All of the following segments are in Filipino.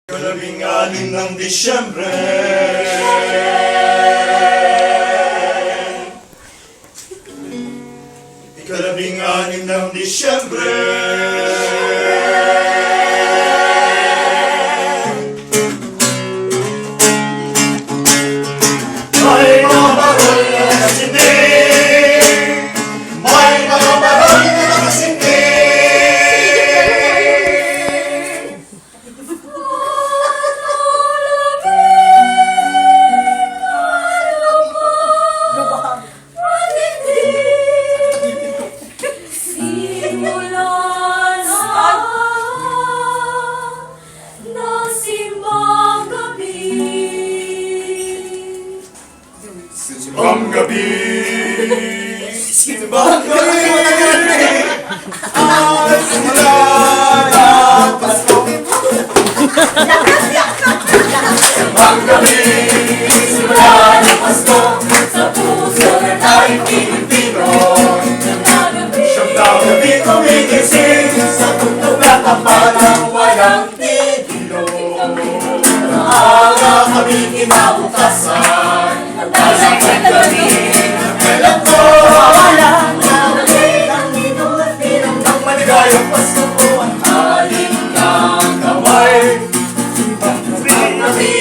Labing-anim ng Disyembre, Ikalabing-anim ng Disyembre, may mga barol na nakasinding, may mga barol na nakasinding. Simbang gabi, simbang gabi, ang simula ng Pasko. Simbang gabi, simula ng Pasko, sa puso na tayong Pilipino. Siyang gabi kumigising, sa tugtog na kapanang walang tigilo. Maaga kami kinabukasan, walang paggabi, kailan ko mawalan ang ninong at ninong ng maligayang Pasko ko ang aling ng kamay. Ang gabi,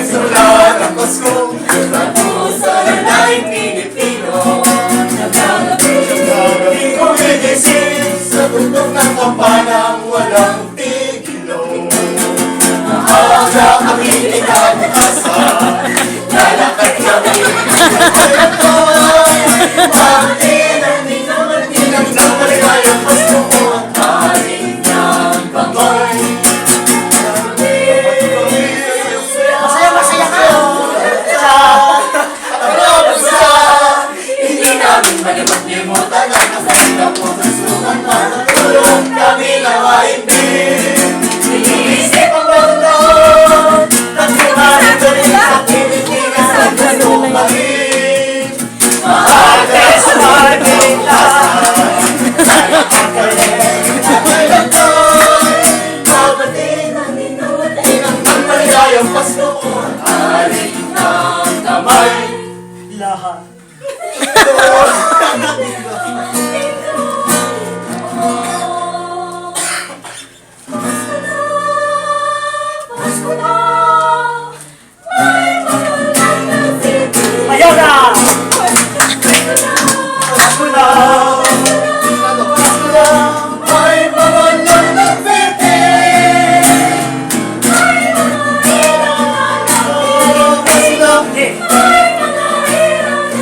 simula ng Pasko, sa puso na tayong Pilipino. Nagagabi kumigising, sa tugtog ng kampanang walang tigilo. Maaga kami kinabukasan, lalakad kami, kailan ko mahalin ang ninong at ninang ng maligayang Pasko ko ang aling ng kamay. Masaya kayo sa hindi namin magalimutan ang kasama po sa sukan para tulong kami na maimbing. Iniisip ang mundo, nagsimari ko rin sa Pilipinas ang gusto kami. Mahal kayo sa mga pintasan, nalakad kami at kailan ko'y mabatiin ang ninong at ninang ng maligayang Pasko ko ang aling ng kamay. Lahat ayaw na! Pasko na! Pasko na! May mga nagpiti! May mga hirang na Pasko na! May mga hirang na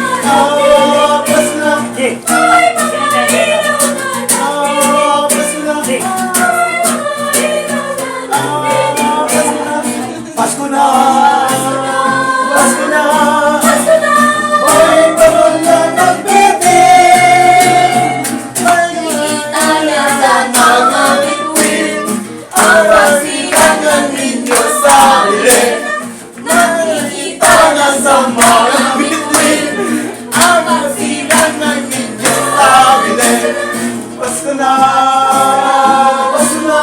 Pasko na! May mga hirang na Pasko na! Pasko na! Pasko na! May barol na nagbitin, nakikita niya sa mga bituin ang kasiyahan ninyo sa bilin. Nakikita niya sa mga bituin ang kasiyahan ninyo sa bilin. Pasko na! Pasko na!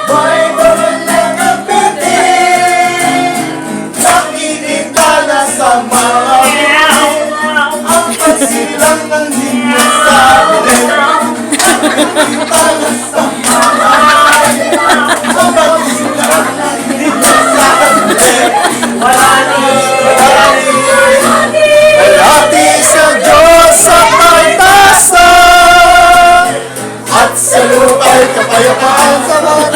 May barol na nagbitin, nakikita na sa mga bituin ang kasiyahan ng ninyo sa bilin. Nakikita na sa mga bituin ang kasiyahan ng ninyo sa bilin. Alati sa Diyos sa kaitasan at sa lupa'y kapayapaan sa mga